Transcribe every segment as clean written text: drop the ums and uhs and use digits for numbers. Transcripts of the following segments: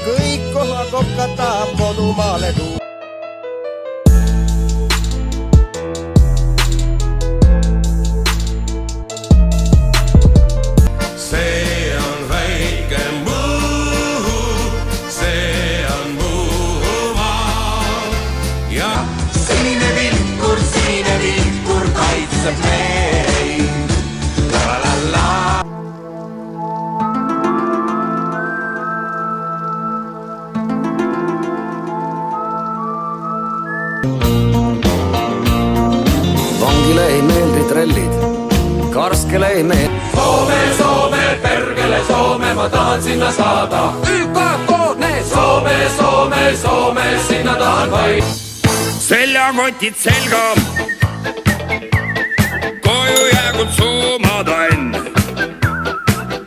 kõik kohakopka tahab kodumaale tuua. See on väike Muhu, see on Muhumaa ja sinine vilkur kaitseb meid. La-la-la. Vangile ei meeldi trellid, karskele ei meeldi. Soome, Soome, perkele Soome, ma tahan sinna saada. YKK-ne Soome, Soome, Soome, sinna tahan vaid. Seljakotid selga, koju jäägud suumada enne.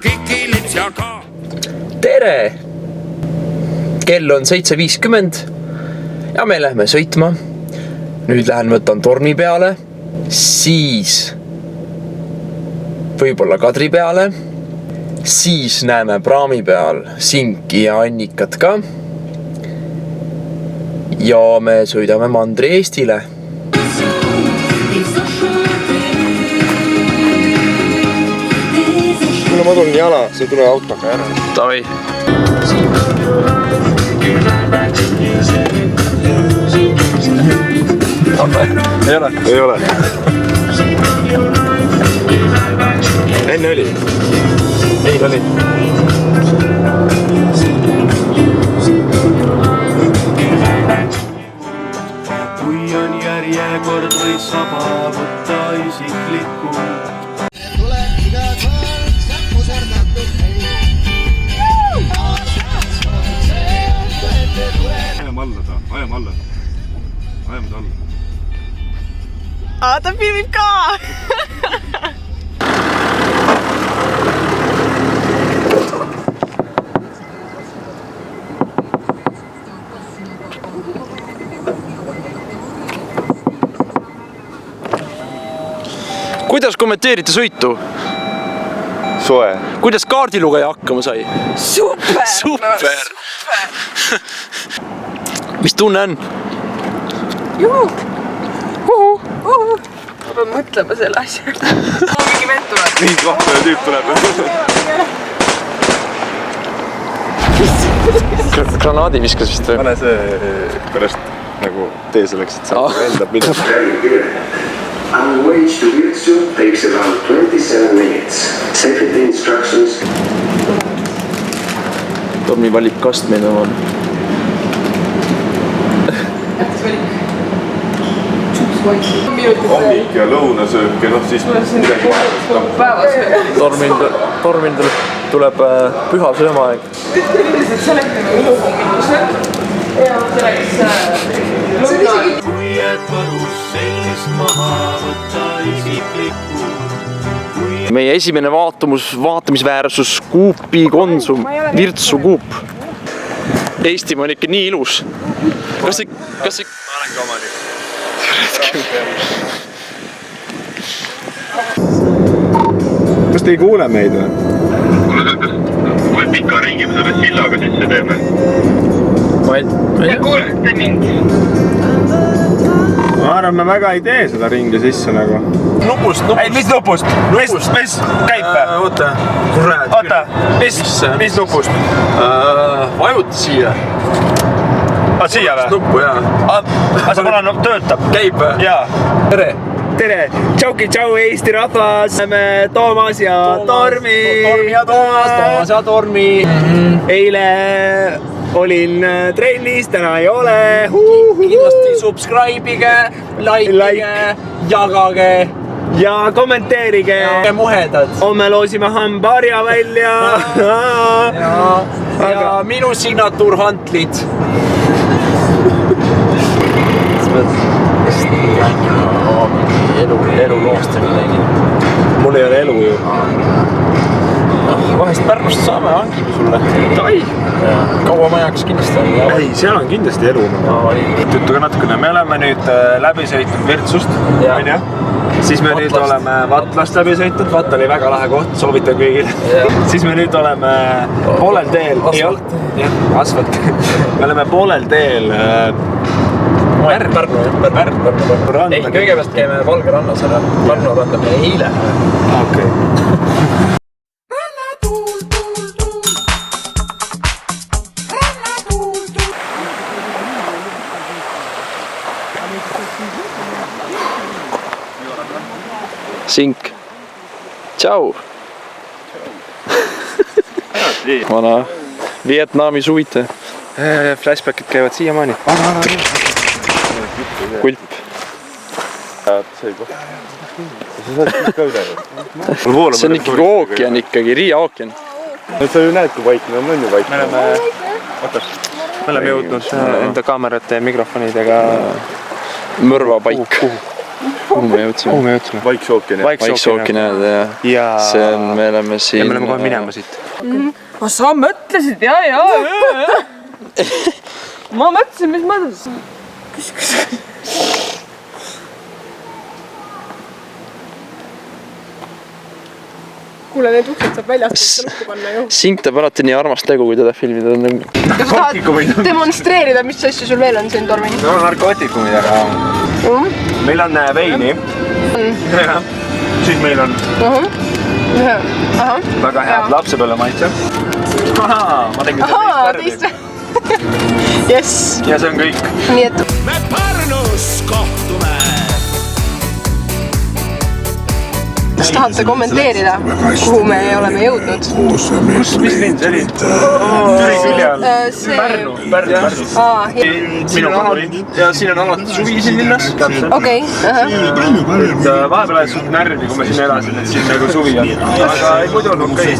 Kikilips ja ka. Tere! Kell on 7.50 ja me lähme sõitma. Nüüd lähen võtan tormi peale, siis võib-olla Kadri peale, siis näeme praami peal Sinki ja Annikat ka ja me sõidame Mandri-Eestile. Kuule, ma tulen jala, see tule autoga ära. Tavai. Ei ole? Ei ole. Enne oli? Ei oli. Kui on järjekord või saba võtta isiklikku. Tuleb iga kord säppu särnatud meil. Ajame alla ta, ajame alla. Ajame ta alla. Ta filmib ka! Kuidas kommenteerite sõitu? Soe. Kuidas kaardilugeja hakkama sai? Super! Super! Mis tunne on? Juhu! Ma pean mõtlema selle asja. Mingi vend tuleb. Nii kahtlane tüüp tuleb. Granaadi viskas vist või? Pane see pärast nagu tee selleks, et saab enda pidada. Our voyage to Virtsu takes around 27 minutes. Safety instructions. Tormi valib kastmeid omal. Ähtis valik. Hommik ja lõunasöök ja noh siis midagi Tormindel tuleb püha söömaaeg. Üldiselt seletame hommikusöök ja selleks lõuna. Kui et varus sellist maha võtta isiklikku. Meie esimene vaatamisväärsus Coopi Konsum, Virtsu Coop. Eestimaa on ikka nii ilus. Kas see... Ma olen ka omani. Kas te ei kuule meid või? Kui pika ringi me selle sillaga sisse teeme? Ma ei tea. Kuulete mind? Ma arvan, me väga ei tee seda ringi sisse nagu. Nupust. Ei, mis nupust? Mis käib või? Oota, kurat. Oota, mis nupust? Vajuta siia. Siia või? Nuppu, jaa. Sa kuna töötab? Käib või? Jaa. Tere. Tere. Tšau Eesti rahvas. Me Toomas ja Tormi. Tormi ja Tormi. Eile olin trennis, täna ei ole. Kindlasti subscribe'ige, likeige, jagage ja kommenteerige. ja muhedad. Homme loosime hambaharja välja. Ja minu signatuurhantlid. Elu loost ja midagi. Mul ei ole elu ju. Vahest Pärnust saame, hangime sulle. Tai. Kaua ma jääks kindlasti. Ei, seal on kindlasti elu. Tütuga natukene. Me oleme nüüd läbi sõitnud Virtsust. siis me nüüd oleme Vatlast läbi sõitnud, Vat oli väga lahe koht, soovitan kõigile. Siis me nüüd oleme poolel teel. Asfalt. Me oleme poolel teel Pärnu. Ei, kõigepealt käime Valge rannas ära. Pärnu randame eile. Okei. Sink. Tšau. Vana Vietnami suvite. Flashbackid käivad siiamaani. Kulp. See on ikkagi ookean ikkagi, Riia ookean. Sa ju näed, kui vaikne on ju vaikne. Me oleme jõudnud enda kaamerate ja mikrofonidega Mõrvapaik. Kuhu me jõudsime? Vaikse ookeani. Vaikse ookeani jääda ja see on, me oleme siin... Ja me oleme kohe minema siit. Sa mõtlesid, jaa. Ma mõtlesin, mis mõtlesin. Kuule, need uksed saab väljast lukku panna ju. Sink teeb alati nii armast tegu, kui teda filmida. Kas tahad demonstreerida, mis asju sul veel on siin, Tormin? Meil on narkootikumid, aga meil on veini. Siis meil on väga head lapsepõlle maitse. Ma tegin seda teist värvi. Yes. Ja see on kõik. Nii et... Me Pärnus kohtume. Kas tahate kommenteerida, kuhu me oleme jõudnud? Mis linn see oli? Türi külje all. Pärnu. Ja siin on alati suvi siin linnas. Okei. Vahepeal ajas suht närvi, kui ma siin elasin, et siin nagu suvi on. Aga ei, muidu on okei.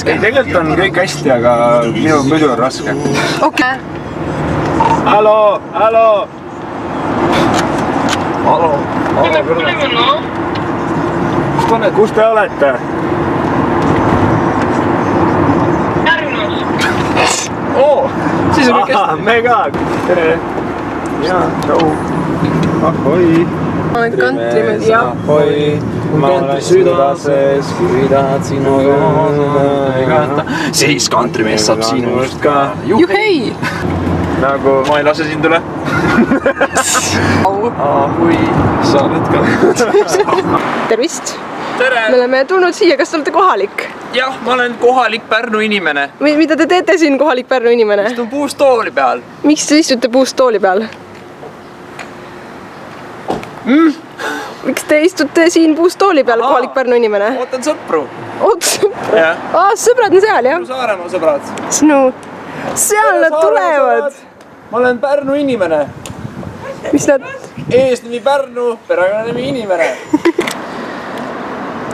Tegelikult on kõik hästi, aga minu muidu on raske. Okei. Hallo. Kus te olete? Pärnus. Siis on kõik hästi. Me ka. Tere. Ja, tšau. Ahoi. Ma olen kantrimees, jah. Ahoi. Ma olen südases, kui tahad sinuga igata. Siis kantrimees saab sinust ka. Juhei! Nagu ma ei lase sind üle. Ahoi, sa oled ka. Tervist! Tere! Me oleme tulnud siia, kas te olete kohalik? Jah, ma olen kohalik Pärnu inimene. Mida te teete siin, kohalik Pärnu inimene? Istun puustooli peal. Miks te istute puustooli peal? Miks te istute siin puustooli peal, kohalik Pärnu inimene? Ootan sõpru. Oot, sõpru? Jah. Sõbrad on seal, jah? Saaremaa sõbrad. Sinu... Seal nad tulevad. Ma olen Pärnu inimene. Mis nad... Eesnimi Pärnu, perekonnanimi inimene.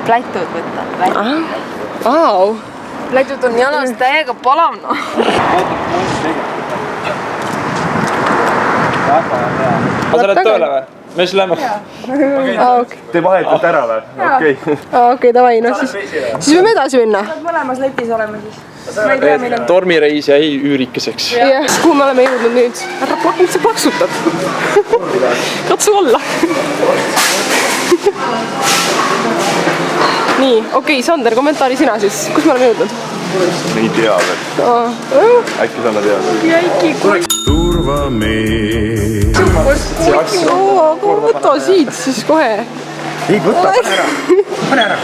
Plätud võtta. Vau. Plätud on jalas täiega palavna. Ma sa oled tööle või? Me siis lähme. Te vahetate ära või? Okei. Okei, davai, no siis võime edasi minna. Mõlemas letis oleme siis. Tormireis jäi üürikeseks. Jah, kuhu me oleme jõudnud nüüd? Ära plaknud, sa plaksutad. Katsu olla. Nii, okei, Sander, kommentaari sina siis. Kus me oleme jõudnud? Ei tea veel. Äkki sa oled teada? Turvamees. Aga võta siit siis kohe. Ei, võta, pane ära.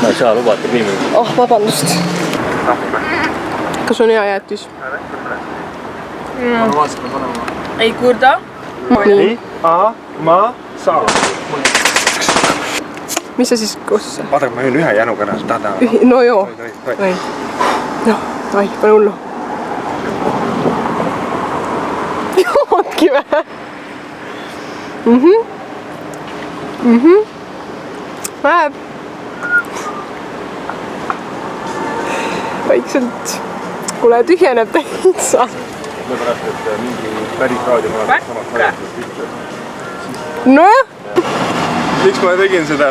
Ma ei saa lubata piimida. Oh, vabandust. Kas on hea jäätis? Ei kurda. Nii. Ma saan. Mis sa siis, kus? Vaadake, ma jõin ühe jänuga ära, sa tahad näha? No joo. Noh, ai, pane hullu. Joodki vä? Läheb. Vaikselt. Kuule, tühjeneb täitsa. Sellepärast, et mingi päris raadio ma olen samast harjastust. Nojah. Miks ma tegin seda?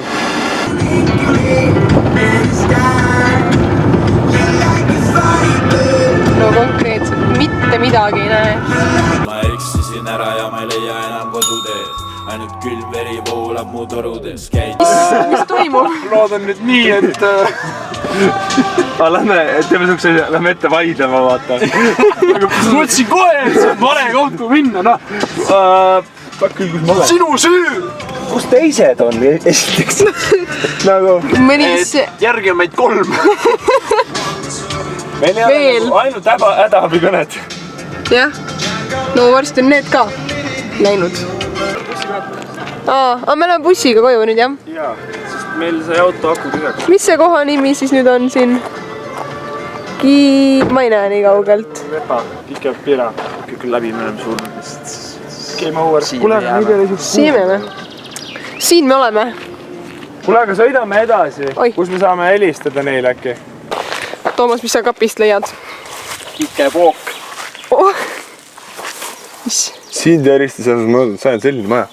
No konkreetselt mitte midagi ei näe. Ma eksisin jooksin ära ja ma ei leia enam koduteed. Ainult külm veri voolab mu torudes. Käid Mis toimub? Loodan nüüd nii, et lähme, teeme siukse, lähme ette vaidlema, vaata. Mõtlesin kohe, et see on vale koht, kui minna, noh. Sinu süü! Kus teised on, esiteks? Nagu, järgi on meid 3. Meil ei ole ainult hädaabikõned. Jah, no varsti on need ka läinud. Aga me oleme bussiga koju nüüd, jah? Jaa, sest meil sai auto aku tühjaks. Mis see koha nimi siis nüüd on siin? Ma ei näe nii kaugelt. Vepa, Kikev Pira. Kõik läbi me oleme surnud. Game over. Kule, nii peale isegi. Siin me oleme. Kule, aga sõidame edasi. Kus me saame helistada neile äkki? Toomas, mis sa kapist leiad? Kikepook. Mis? Siin te helistas ja ma mõelnud, see on selline maja.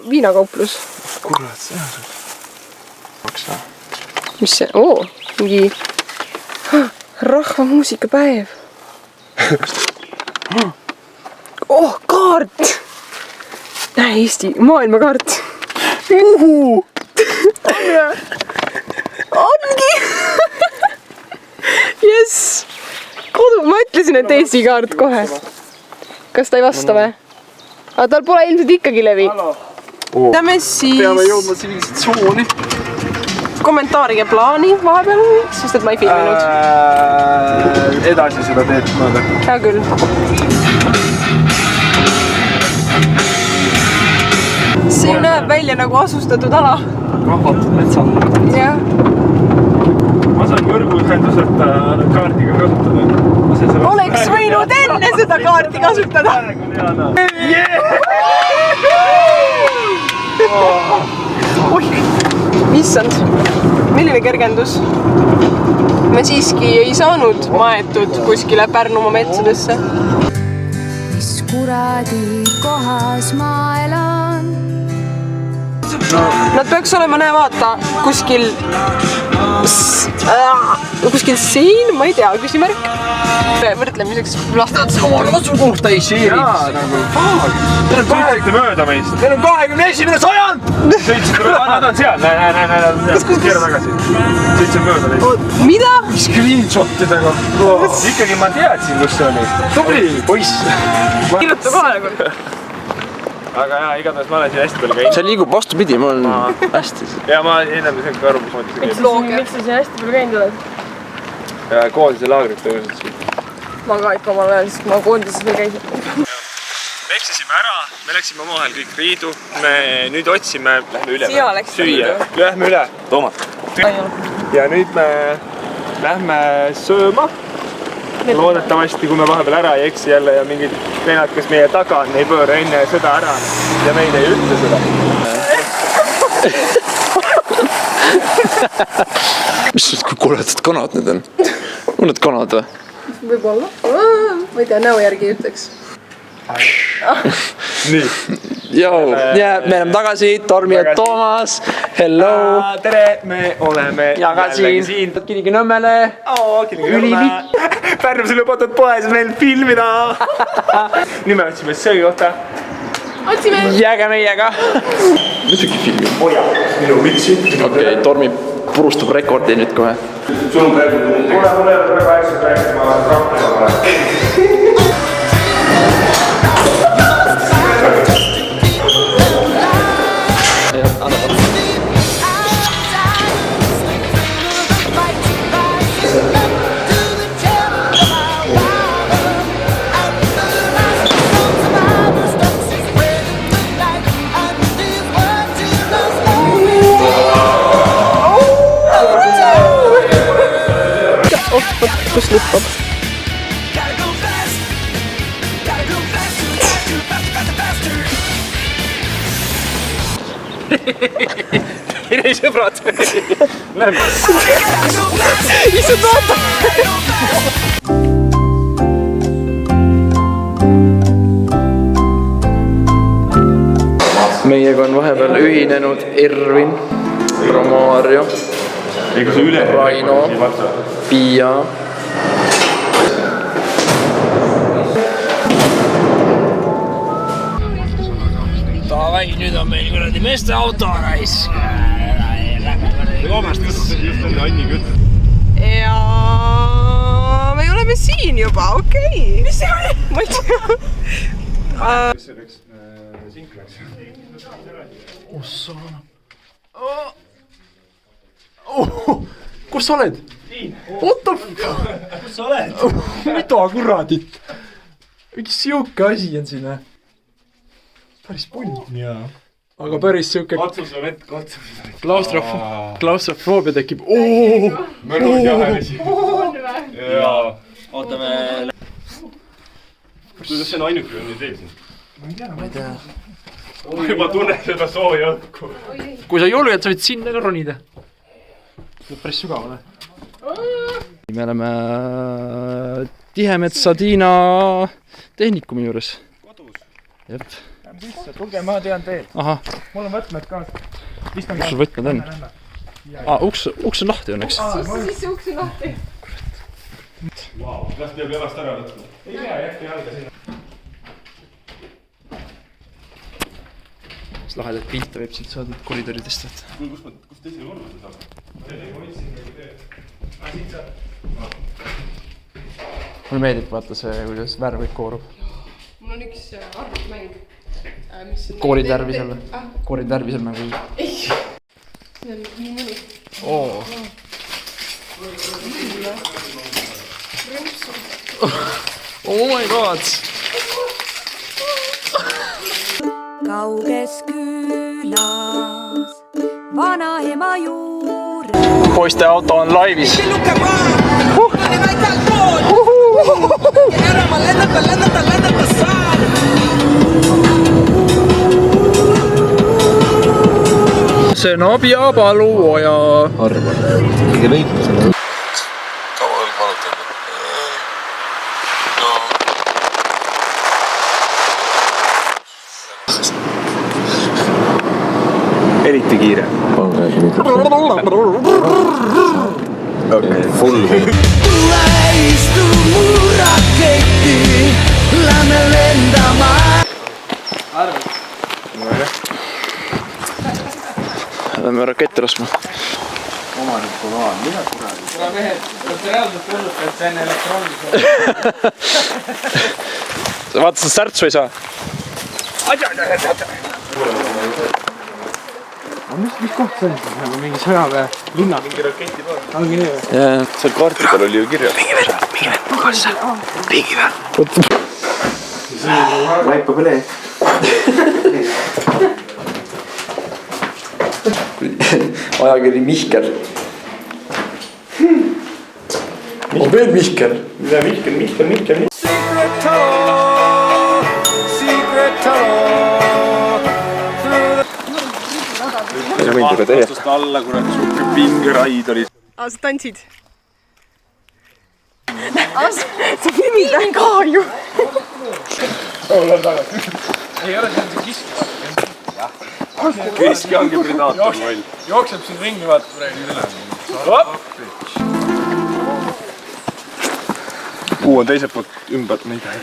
Viinakauplus. Kurat, see on see. Maksa. Mis see? Mingi rahvamuusikapäev. Kaart! Näe Eesti maailmakaart. Muhu! Ongi! Jess! Kodu, ma ütlesin, et Eesti kaart kohe. Kas ta ei vasta või? Aga tal pole ilmselt ikkagi levi. Lähme siis... Peame jõudma tsivilisatsiooni. Kommentaarige plaani vahepeal, sest et ma ei filminud. Edasi seda teed mööda. Hea küll. See näeb välja nagu asustatud ala. Kahvatud metsad. Jah. Ma saan kõrguühenduselt kaardiga kasutada. Oleks võinud enne seda kaarti kasutada. Issand, milline kergendus. Me siiski ei saanud maetud kuskile Pärnumaa metsadesse. Mis kuradi kohas ma elan? Nad peaks olema, näe vaata, kuskil siin, ma ei tea, küsimärk. Võrdlemiseks lastad samal asukohta ei seeri. Jaa, nagu Teil on 20 mööda meist. Teil on 21. sajand! Sõitsite mööda, nad on seal. Näe. Keera tagasi. Sõitsime mööda meist. Mida? Screenshotidega. Ikkagi ma teadsin, kus see oli. Tubli poiss. Kirjuta kohale kord. Aga jaa, igatahes ma olen siin hästi palju käinud. See liigub vastupidi, ma olen hästi. Ja ma ennem ei saanud ka aru, mis mõttes käinud. Miks sa siin hästi palju käinud oled? Koondise laagrit tõenäoliselt siin. Ma ka ikka omal ajal, sest ma koondises veel käisin. Me eksisime ära, me läksime omavahel kõik riidu. Me nüüd otsime, lähme üle. Sina läksid süüa. Lähme üle. Toomas. Ja nüüd me lähme sööma. Loodetavasti, kui me vahepeal ära ei eksi jälle ja mingid vennad, kes meie taga on, ei pööra enne seda ära ja meile ei ütle seda. Mis kui koledad kanad need on? On need kanad või? Võib-olla. Ma ei tea, näo järgi ütleks. Nii. Joo, me oleme tagasi, Tormi ja Toomas. Hello. Tere, me oleme jällegi siin. Kilingi-Nõmmele. Ülivi. Pärnuse lubatud poes meil filmida. Nüüd me otsime söögikohta. Otsime. Jääge meiega. Muidugi filmi. Hoia, minu vitsi. Okei, Tormi purustab rekordi nüüd kohe. Sul on praegu. Mul ei ole väga hästi rääkida, ma olen kahtlusama. Kus lippab? Tere sõbrad! Lähme! Issand vaata! Meiega on vahepeal ühinenud Ervin, Romario, Raino, Pia. ai, nüüd on meil kuradi meeste auto raisk. ja me oleme siin juba, okei. Mis see oli? Ma ei tea. Kus sa oled? What the fuck? Kus sa oled? Mida kuradit? Mingi siuke asi on siin või? Päris pull. Aga päris siuke... Katsuse vett. Klaustrofoobia tekib. Mõnus jahevesi. Ootame. Kuidas see on ainuke on nüüd veel siin? Ma ei tea. Ma juba tunnen seda sooja õhku. Kui sa julged, sa võid sinna ka ronida. See on päris sügavale. Me oleme Tihemetsa Tiina tehnikumi juures. Kodus. Jep. Lähme sisse, tulge, ma tean teed. Ahah. Mul on võtmed ka. Kus sul võtmed on? Uks on lahti õnneks. Sisse uks on lahti. Kas peab jalast ära võtma? Ei pea, jätke jalga sinna. Lahedat pilte võib siit saada koridoridest. Kus teisele korruse saab? Mulle meeldib vaata see, kuidas värv kõik koorub. Mul on üks arvutimäng. Koorid värvisel või? Koorid värvisel mängu. Ei. See on nii mõni. Oh my god! kauges külas vanaema juures. Poiste auto on laivis. See on abiabalooja. Arvan. Kõige lõikusena. Kaua oled valutanud? Eriti kiire. Full. Lähme raketti laskma. Omaniku loa, mida kuradi? Kuna mehed, kas te reaalselt kuulutate, et see on elektroonilise? Sa vaatasid särtsu ei saa? Mis koht see on siis? Nagu mingi sõjaväe linna? Mingi raketi pool. Ongi nii või? Seal kaartikal oli ju kirjas. Mingi veel, puhkas seal. Mingi veel. Laipa põle. Ajakiri Mihkel. On veel Mihkel. Mida Mihkel? Secret talk. Sa võid juba teha. Vastust alla, kurat, suhke pingeraid oli. Sa tantsid? Sa filmid väga ju. Olen tagasi. Ei ole, see on see kisk. Keski ongi predaator moll. Jookseb siin ringi, vaata praegu üle. Puu on teiselt poolt ümber, ma ei tea.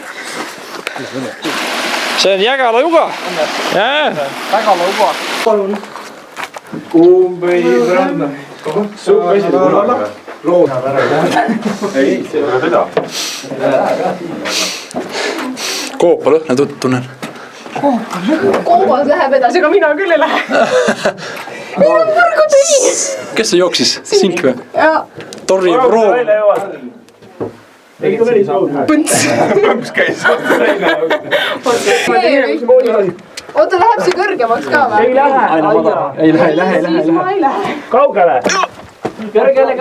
See on Jägala juga. Tagala uba. Palun. Kumbei ranna. Suup esile kunagi või? Lood. Ei, see on seda. Koopa lõhna tunnen. Koobas läheb edasi, aga mina küll ei lähe. Mina on võrgu tegi. Kes see jooksis? Sink või? Jaa. Torri proov. Põnts. Põmps käis. Oota, läheb see kõrgemaks ka või? Ei lähe. Ei lähe. Siis ma ei lähe. Kaugele? Kõrgele.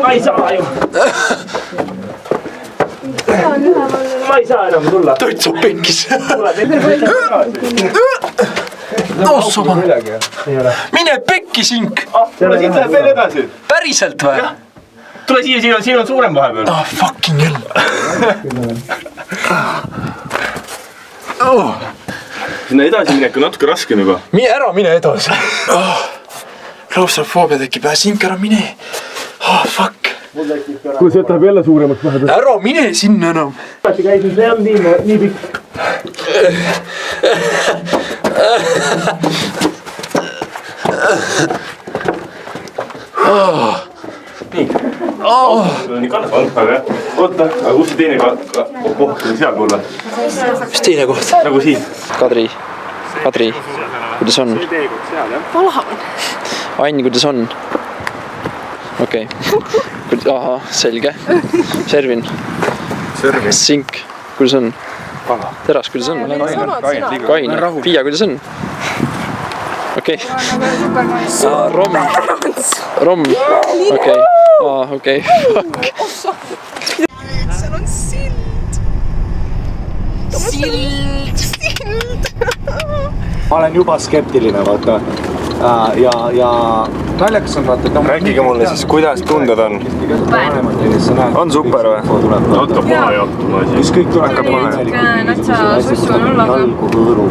Ma ei saa ju. Ma ei saa enam tulla. Tõitsa penkis. Mine pekki, Sink. Siit läheb veel edasi. Päriselt või? Tule siia, siin on suurem vahepeal. Fucking hell. Sinna edasi minek on natuke raskem juba. Mine edasi. Klaustrofoobia tekib. Sink, ära mine. Fuck. kui sealt läheb jälle suuremaks vahepeal. Ära mine sinna enam. Käisin, see on nii pikk. Nii kannab, aga oota, aga kus see teine koht on sealpool või? Mis teine koht? Nagu siin. Kadri, kuidas on? Valav. Ain, kuidas on? Okei. Ahah, selge. Servin. Sink, kuidas on? Teras, kuidas on? Kain, Piia, kuidas on? Okei. Romm. Okei. Seal on sild. Sild. Ma olen juba skeptiline, vaata. Ja naljakas on vaata, et rääkige mulle siis, kuidas tunded on? On super või? Hakkab maha jahtuma asi. Mis kõik tuleb? Natsa sussu on olla,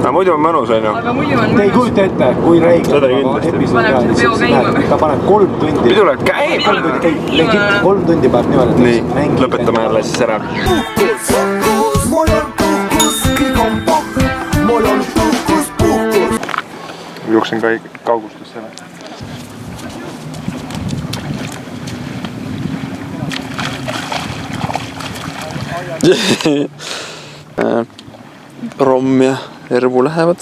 aga muidu on mõnus, on ju? aga muidu on Te ei kujuta ette, kui reegel ta paneb 3 tundi. Pidu läheb käib! 3 tundi paneb niimoodi. Nii, lõpetame jälle siis ära. Jooksen kaugustus selle. Romm ja Ervu lähevad.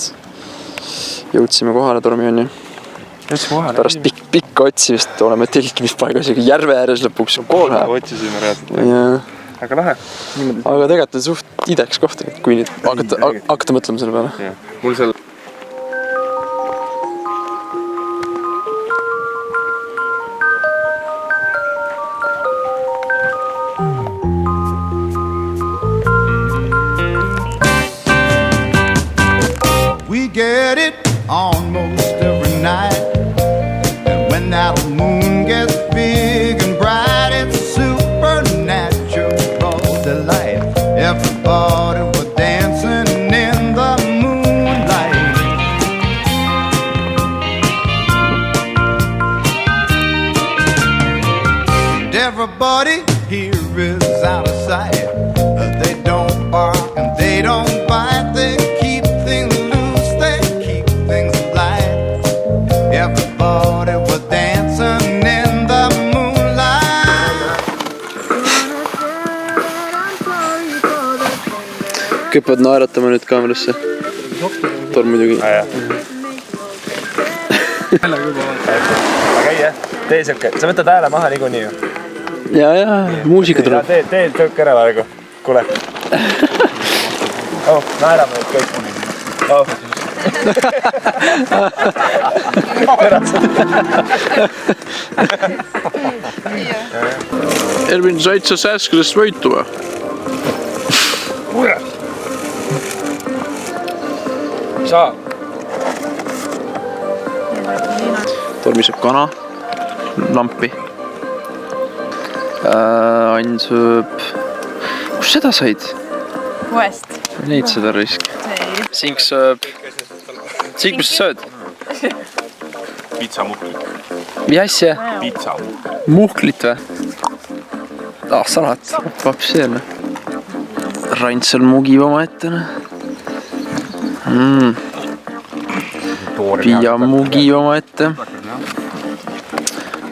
Jõudsime kohale, Tormi on ju. Pärast pikka otsimist oleme telkimispaigas ja järve ääres lõpuks kohe. Otsisime reaalselt. Aga lahe. Aga tegelikult on suht ideks koht, kui nüüd hakata mõtlema selle peale. Mul seal... We get it almost every night. And when that moon gets big and bright, it's supernatural delight. Everybody was dancing in the moonlight. And everybody here is out of sight. They don't bark and they don't bite. They keep things loose, they keep things light. Everybody was dancing in the moonlight. Kõik peavad naeratama nüüd kaamerasse. Torm muidugi. Aga ei jah, tee siuke, sa võtad hääle maha niikuinii ju. Ja, muusika tuleb. Tee siuke ära praegu, kuule. Naerame nüüd kõik. Ervin, said sa sääskudest võitu või? Saa. Tormi sööb kana, lampi. Ain sööb... Kus seda said? Poest. Neid seda risk. Sink sööb... Sink, mis sa sööd? Pitsamuhklit. Mis asja? Pitsamuhklit. Muhklit või? Salat. Papsi jälle. Rantsel mugib oma ette. Piia mugib oma ette.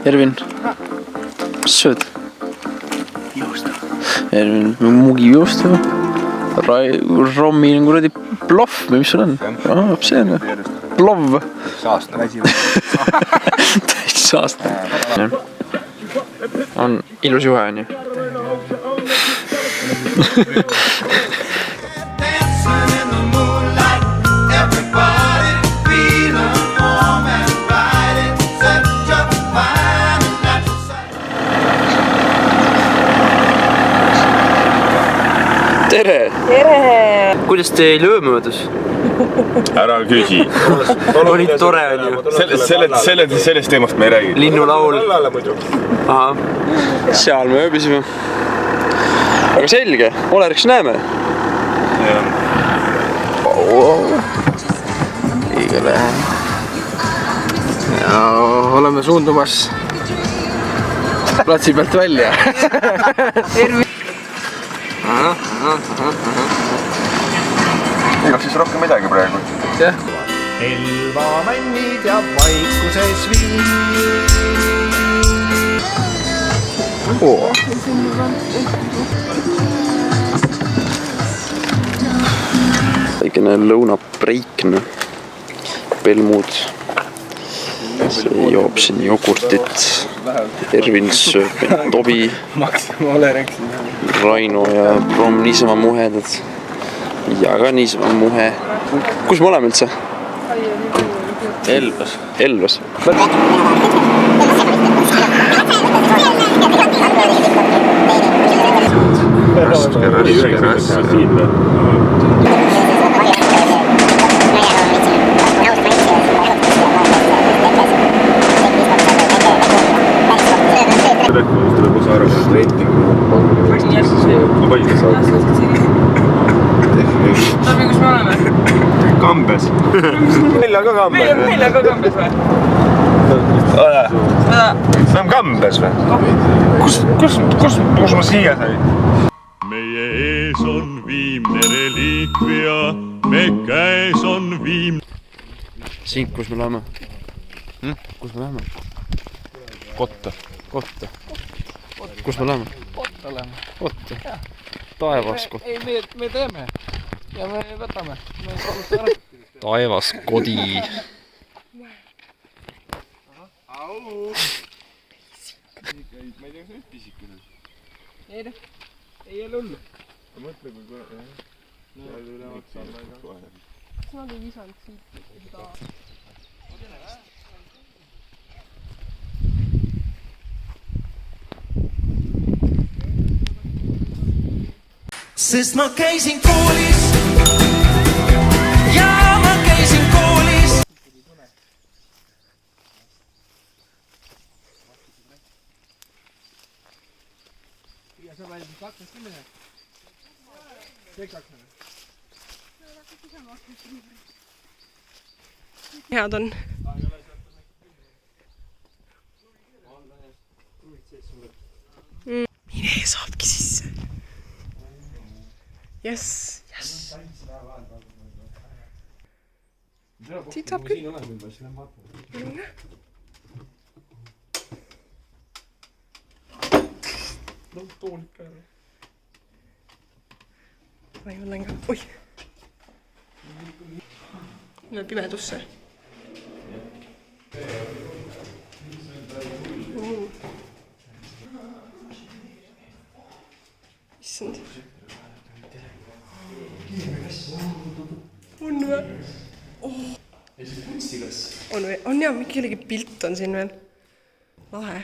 Ervin, mis sööd? Juustu. Ervin, mugib juustu. Rommi on kuradi plov või mis sul on? See on plov. Saasta. Täis saasta. On ilus juhe on ju. Tere! Tere! Kuidas teil öö möödus? Ära küsi. Oli tore on ju. Sellest teemast me ei räägi. Linnulaul. Aha. Seal me ööbisime. Aga selge, Oleriks näeme. Liiga lähen. Ja oleme suundumas platsi pealt välja. Ei ole siis rohkem midagi praegu. Jah. Elvamännid ja vaikuses viin. Väikene lõunapreik, pelmud. See joob siin jogurtit. Ervin sööb Tobi. Raino ja Brom niisama muhedad. Ja ka niisama muhe. Kus me oleme üldse? Elvas. Elvas. Raske. Tarvi, kus me oleme? Kambes. Meil on ka Kambes. Meil on ka Kambes või? Me oleme Kambes või? Kus ma siia sain? meie ees on viimne reliikvia, me käes on viimne. Siin, kus me läheme? Kus me läheme? Kotta. Kus me läheme? Kotta läheme. Kotta. Taevas kotta. Ei, me teeme ja me võtame. Taevas kodi. Ei ole hullu. Mõtle, kui kohe. Seal üle otsa on väga kohe. Kas nad ei visanud siit seda? Sest ma käisin koolis ja ma käisin koolis. Ja sa valid 20. Head on. Mine saabki sisse. Yes. Siit saab küll. Ma ei olen ka. Oi. Lähen pimedusse. Issand. On või? On või? On jah, kellegi pilt on siin veel. Lahe.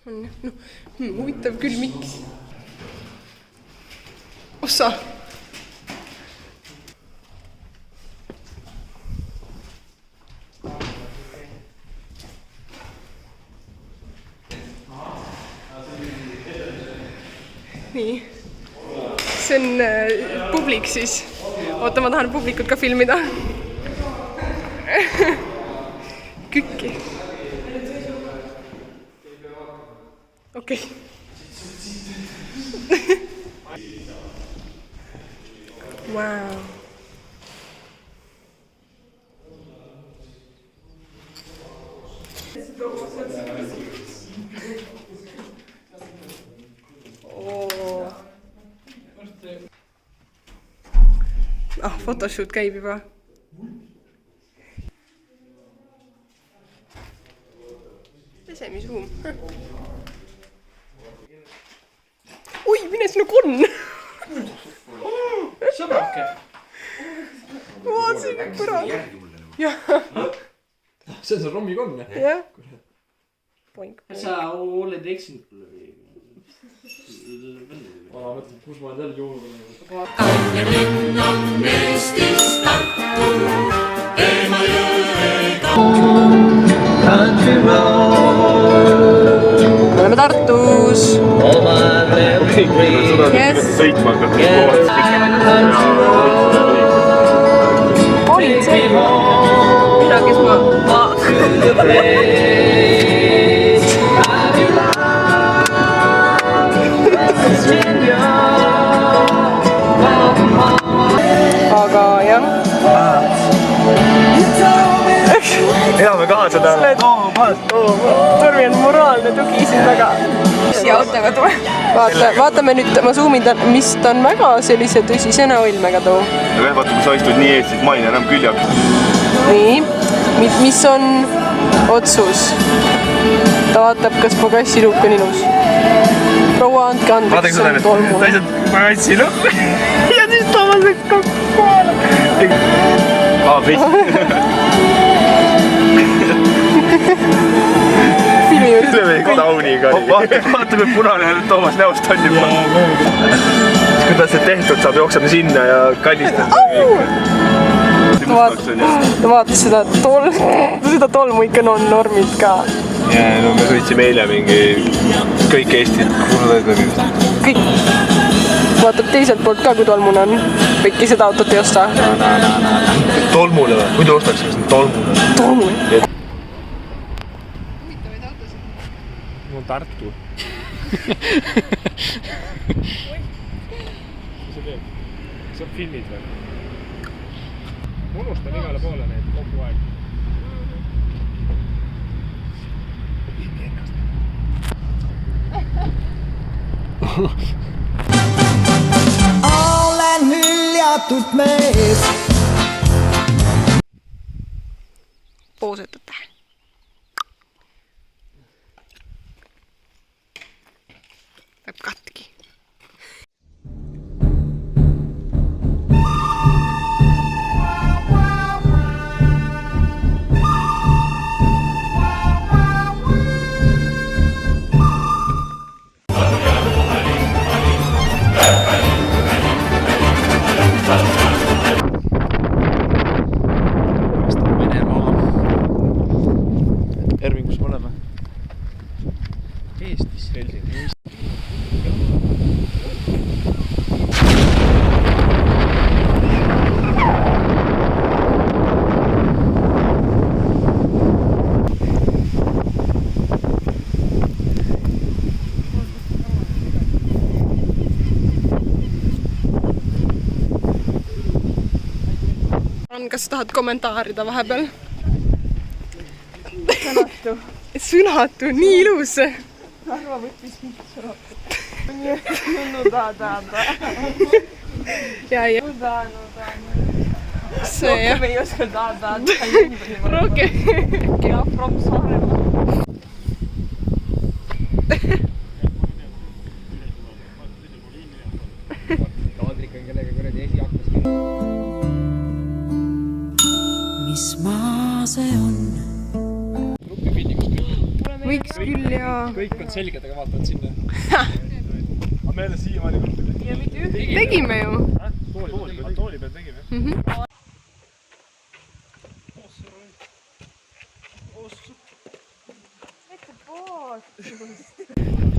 On jah, noh, huvitav küll, miks? Ossa. Nii. See on publik siis. Oota, ma tahan publikut ka filmida. Kükki. Okei. Wow. Photoshoot käib juba. Pesemisruum. Oi, mine sinna konn! Sõbrake! Vaatasin kurat! See on see Rommi konn? Jah. Poink. Sa oled eksinud. Ma mõtlen, kus ma olen jälle joonud. Kange linna Eestis Tartu, eema jõega. Me oleme Tartus. Sõitma Politsei. Mida, kes ma aga jah. elame kaasa talle. Tormi on moraalne tugi siin taga. siia autoga tule. vaatame nüüd, ma suumin ta, mis ta on väga sellise tõsise näoilmega too. aga jah, vaata, kui sa istud nii ees, siis ma ei näe enam küljaks. nii, mis on otsus? ta vaatab, kas pagassiluuk on ilus. proua, andke andeks, see on tolmu. ta lihtsalt pagassiluuk ja siis Toomas lükkab kohale. Tauniga. vaata kui punane Toomas näost on juba. siis kui ta see tehtud saab, jookseme sinna ja kallistab. ta vaatas seda tolmu ikka non-normid ka. no me sõitsime eile mingi kõik Eestit. kõik. vaatab teiselt poolt ka, kui tolmune on. Pekki seda autot ei osta. tolmule või? Muidu ostaks tolmule. Tolmule? mul on Tartu. sa filmid või? ma unustan igale poole neid kogu aeg. olen hüljatud mees. Poosetate. Läheb katki. Ervin, kus me oleme? Eestis. Kas tahad kommentaarida vahepeal? Sõnatu. Sõnatu, nii ilus. Arva võttis mind sõnatu. No. Ja. See jah. Rohkem ei oska taada. Rohkem. Ja from Saaremaa. Kaadrik on kellega kuradi esiaknas. Mis maa see on? Võiks küll ja... Kõik on selged, aga vaatavad sinna. Aga me jälle siiamaani gruppi tegime ju. Tooli peal tegime.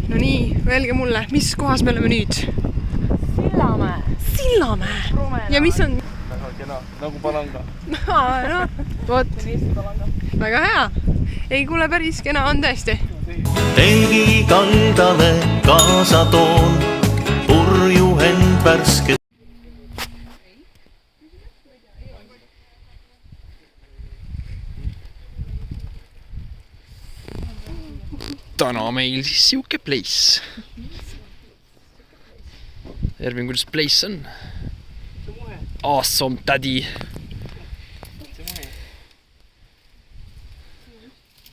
No nii, öelge mulle, mis kohas me oleme nüüd? Sillamäe. Sillamäe. Ja mis on? Väga kena, nagu palanga. No, vot. Väga hea. Ei kuule, päris kena on tõesti. Telgi kaldale kaasa toon, purju end värske. Täna meil siis siuke place. Ervin, kuidas place on? Awesome, daddy.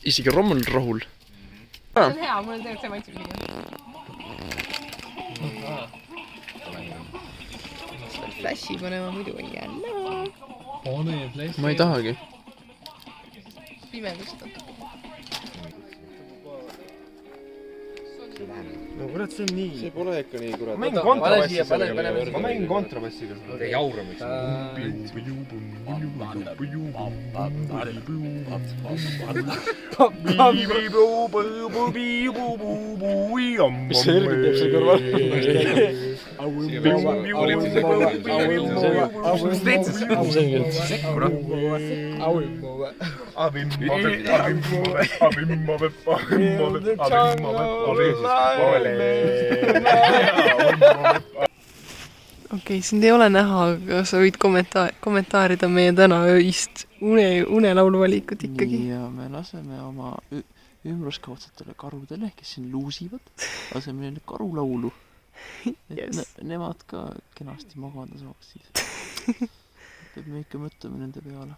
Isegi Romm on rahul. See on hea, mul on tegelikult see maitseb nii. Flashi panema muidu on jälle. Ma ei tahagi. Pimedust on. no kurat, see on nii. See pole ikka nii, kurat. Ma mängin kontrabassiga. Tee jauramiks. Mis see Ergin teeb seal kõrval? Mis teed siis? Sekku Okei, sind ei ole näha, aga sa võid kommentaarida meie täna öist unelaulu valikut ikkagi. Ja me laseme oma ümruskaudsetele karudele, kes siin luusivad, laseme neile karulaulu. Et nemad ka kenasti magada saaksid. Et me ikka mõtleme nende peale.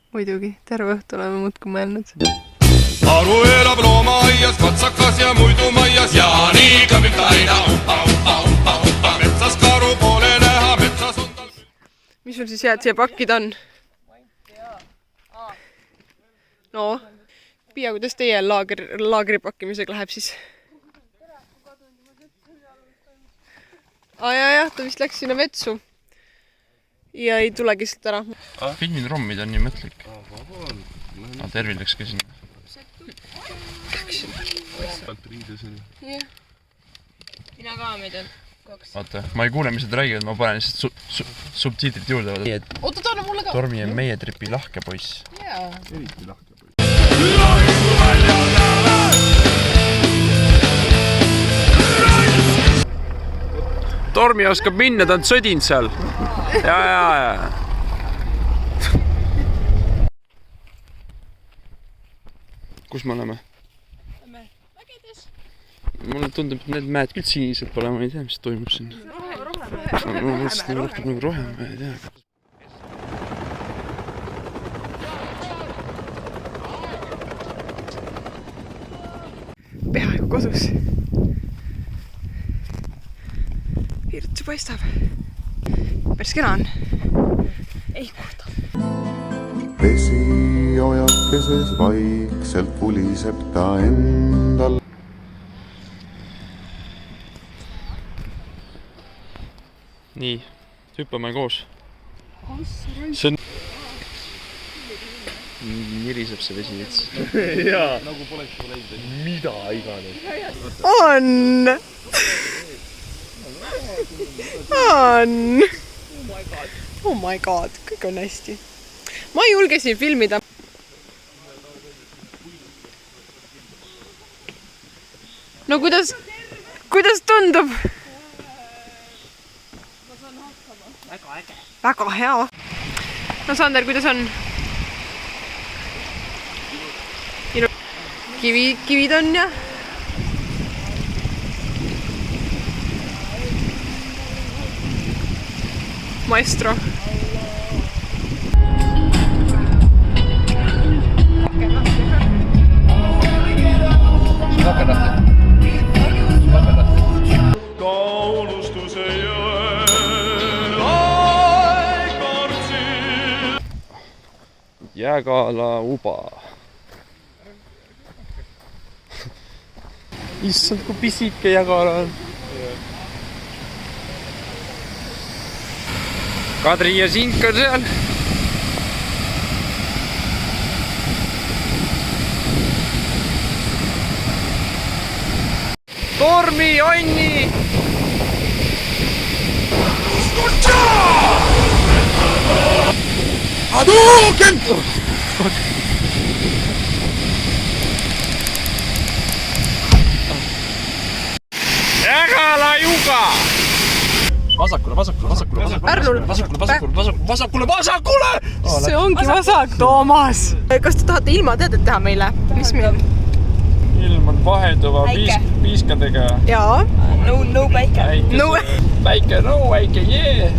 Muidugi, terve õhtu oleme muudkui mõelnud. Aru elab loomaaias, katsakas ja muidu maias ja nii kõmmib aina uppa. Metsas karu pole näha, metsas on tal... Mis sul siis head siia pakkida on? No, Pia, kuidas teie laagri pakkimisega läheb siis? Jah, ta vist läks sinna vetsu. Ja ei tulegi sealt ära. Filmin rommid on nii mõtlik. Tervi läks ka sinna. Jah. Mina ka meid on 2. Vaata, ma ei kuule, mis nad räägivad, ma panen lihtsalt subtiitrit juurde. Oota, taana mulle ka. Tormi on meie tripi lahke poiss. Jaa. Eriti lahke poiss. Tormi oskab minna, ta on sõdinud seal. Ja. Kus me oleme? Mägedes. Mulle tundub, et need mäed küll sinised pole, ma ei tea, mis toimub siin. Ma mõtlesin, et rohkem nagu rohkem, ma ei tea. Peaaegu kodus. Virtsu paistab. Päris kena on. Ei kuulda. Vesi ojakeses vaikselt puliseb ta endal. Nii, hüppame koos. See on... Niriseb see vesi veits. Jaa. Nagu poleks leidnud. Mida iganes. On! Oh my god, kõik on hästi. Ma ei julge siin filmida. No kuidas tundub? Väga äge. Väga hea. No Sander, kuidas on? Kivid on ja? Maestro. Kaunustuse jõel aeg martsil. Jääkaala uba. Issand, kui pisike jääkaala on. Kadri ja Sink on seal. Tormi, Onni! Hadouken! Jääkaala juga! Vasakule! Pärnul! Vasakule! See ongi vasak, Toomas! Kas te tahate ilmateadet teha meile? Mis meil? Ilm on vahelduva piiskadega. Jaa. No päike. Päike, jee!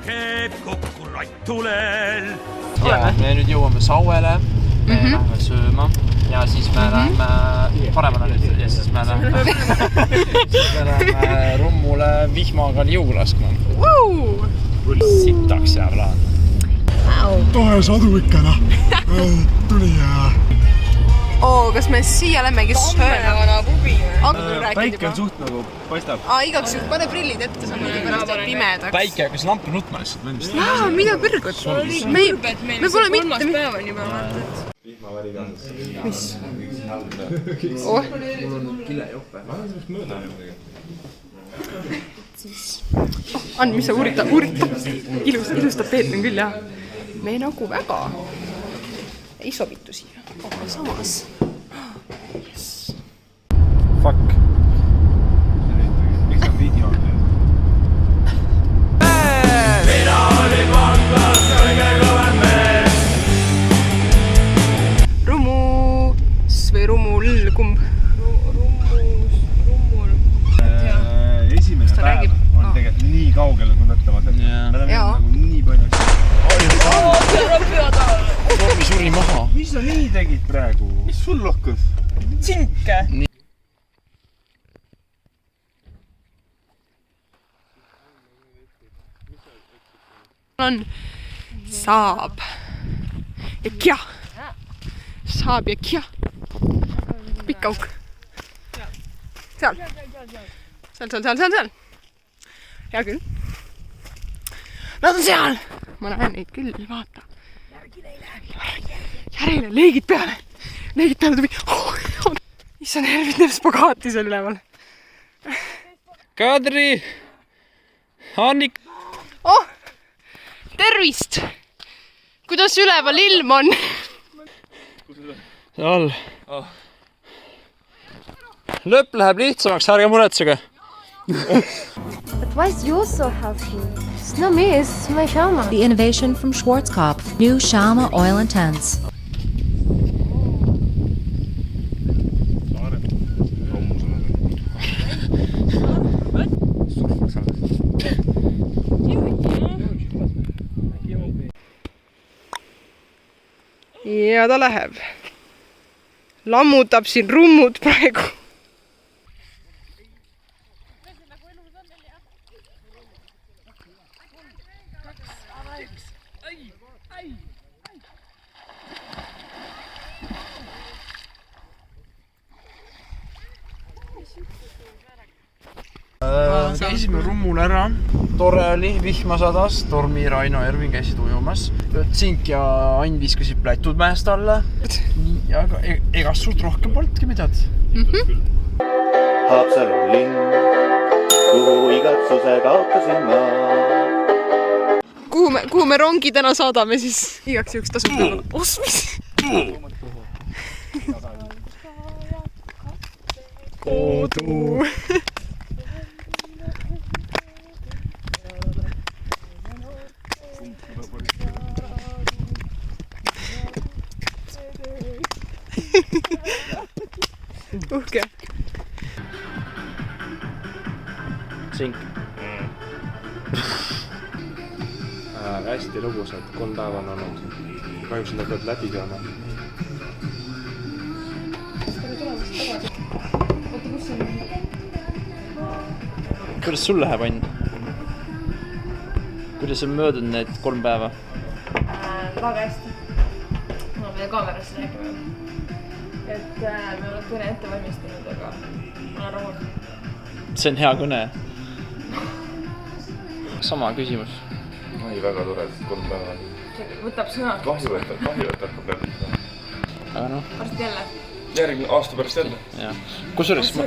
Keeb kokku rattulel. Me nüüd jõuame Sauele, me lähme sööma ja siis me lähme paremale nüüd ja siis me lähme Rummule vihmaga liugu laskma. Sitaks jääb laan. Tahes adu ikka, noh. Tuli ja... kas me siia lämmegi sööma? Päike on suht nagu paistab. Igaks juht, pane prillid ette, see on pärast pimedaks. Päike hakkas lampi nutma lihtsalt mõndist. Mida kõrgut? Me pole mitte... päevani juba vaatad. Vihmaväri kaasas. Mis? Mul on kilejope. Ma olen sellest mööda. Ann, mis sa uuritad? Ilus tapeet on küll, jah. Me nagu väga ei sobitu siia. Aga samas... Fuck. Miks on video on veel? Mina olin vanglas kõige kõvem mees. Rumus või rumul, kumb? Esimene päev on tegelikult nii kaugel, kui mõtlema, et nad on nagu nii palju Tormi suri maha. Mis sa nii tegid praegu? Mis sul lohkus? Tsinke! On saab ja kja. Saab ja kja. Pikk auk. Seal. Seal. Hea küll. Nad on seal. Ma näen neid küll, vaata. Järele, leegid peale. Leegid peale tubi. Issa nervid neil spagaati seal üleval. Kadri! Annik! Oh! Tervist! Kuidas üleval ilm on? All. Lõpp läheb lihtsamaks, ärge muretsege. But why is yours so healthy? It's not me, it's my Sharma. The innovation from Schwarzkopf. New Sharma Oil Intense. Ja ta läheb. Lammutab siin rummud praegu. Käisime rummul ära, tore oli, vihma sadas, Tormi, Raino, Ervin käisid ujumas. Tsink ja Ain viskasid plätud mäest alla. Nii, aga ega sult rohkem polnudki midagi. Haapsalu linn, kuhu igatsuse kaotasin ma. Kuhu me rongi täna saadame, siis igaks juhuks tasub peale. Osmis! Kodu! Uhke. Tsink. Hästi lõbusad, 3 päeva on olnud. Kahjuks nad peavad läbi saama. Kuidas sul läheb, Ain? Kuidas on möödunud need 3 päeva? Väga hästi. Ma meie kaamerasse räägime. Et me oleme kõne ette valmistanud, aga ma olen rahul. See on hea kõne. Sama küsimus. Ei, väga tore, 3 päeva. Võtab sõna. Kahju, et hakkab läbi. Aga noh. Varsti jälle. Järgmine aasta pärast jälle. Kusjuures ma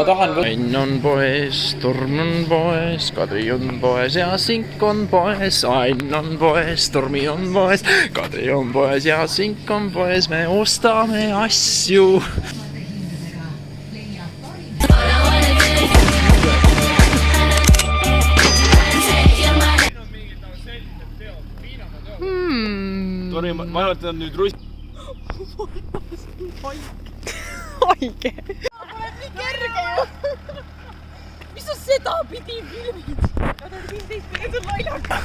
tahan võtta. Ain on poes, Torm on poes, Kadri on poes ja Sink on poes. Ain on poes, Tormi on poes, Kadri on poes ja Sink on poes. Me ostame asju. Tori, ma jalatan nüüd rust. Haige. Oled nii kerge ju. Mis sa seda pidi filmid? Nad on mind teist need on naljaga.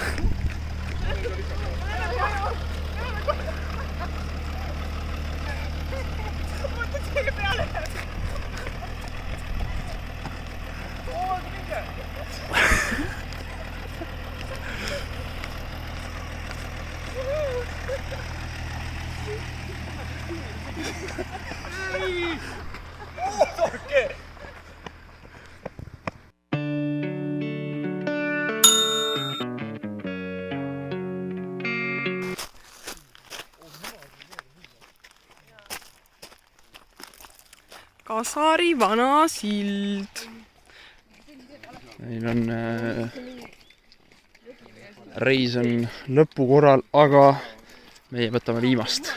Mõtled selle peale. Kasari vana sild. Meil on reis on lõpukorral, aga meie võtame viimast.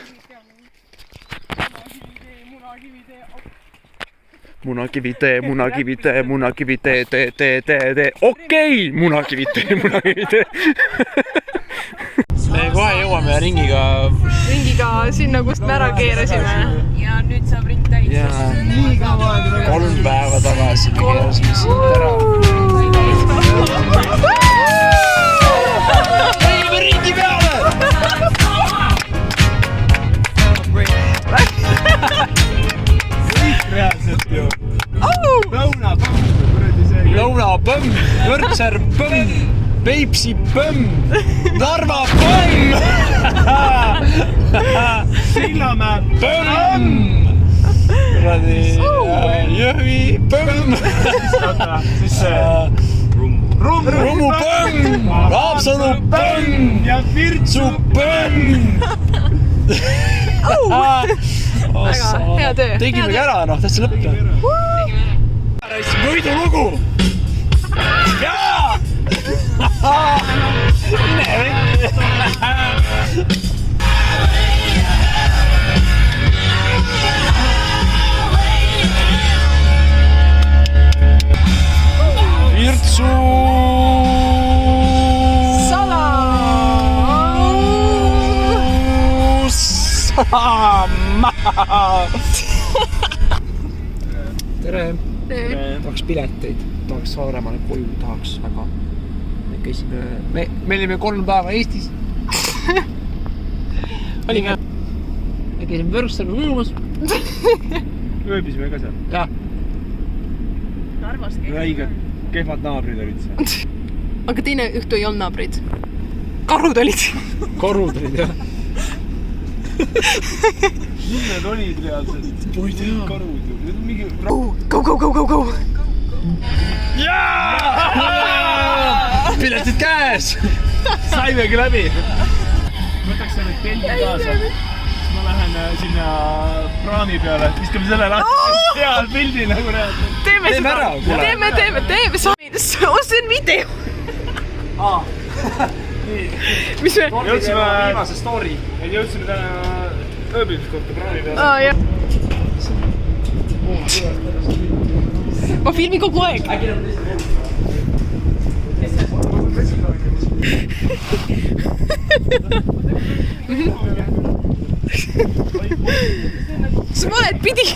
Munakivitee, munakivitee, munakivitee, tee. Okei, munakivitee. Me kohe jõuame ringiga Sinna, kust me ära keerasime. Ja nüüd saab ring täis. 3 päeva tagasi me keerasime siit ära. Lõime ringi peale! Kõik reaalselt ju. Lõunapõmm, Võrtser põmm, Peipsi põmm, Narva põmm, Sillamäe põmm, Jõhvi põmm, Rummu põmm, Haapsalu põmm ja Virtsu põmm. Väga hea töö. Tegimegi ära, tähtsa lõppu. Võidulugu! Jaa! Virtsu tere! Tahaks pileteid, tahaks Saaremaale koju, tahaks väga. Me käisime, me olime 3 päeva Eestis. Olime. Me käisime Võrksarve ujumas. Ööbisime ka seal. Jah. Narvas käisime. Räiged, kehvad naabrid olid seal. Aga teine õhtu ei olnud naabrid. Karud olid. Karud olid, jah. Mis need olid reaalselt? Ma ei tea. Karud ju. Need on mingi... Go! Jaa! Piletid käes! Saimegi läbi! Võtaks selle telgi kaasa. Siis ma lähen sinna praami peale. Viskame selle lahti. Seal pildi nagu näed. Teeme seda! Teeme! See on video! Mis me? Jõudsime viimase story. Jõudsime täna ööbimiskohta praami peale. Jah. Ma filmin kogu aeg. Sa oled pidi.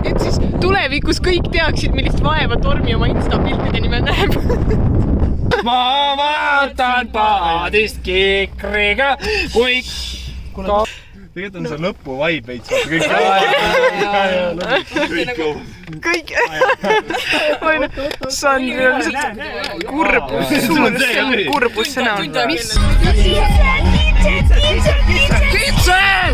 Et siis tulevikus kõik teaksid, millist vaeva Tormi oma Insta-piltide nimel näeb. Ma vaatan paadist kikriga, kui... Tegelikult on see lõpu vibe veits. Kõik. See on lihtsalt kurbus sõna. Mis? Kitsel!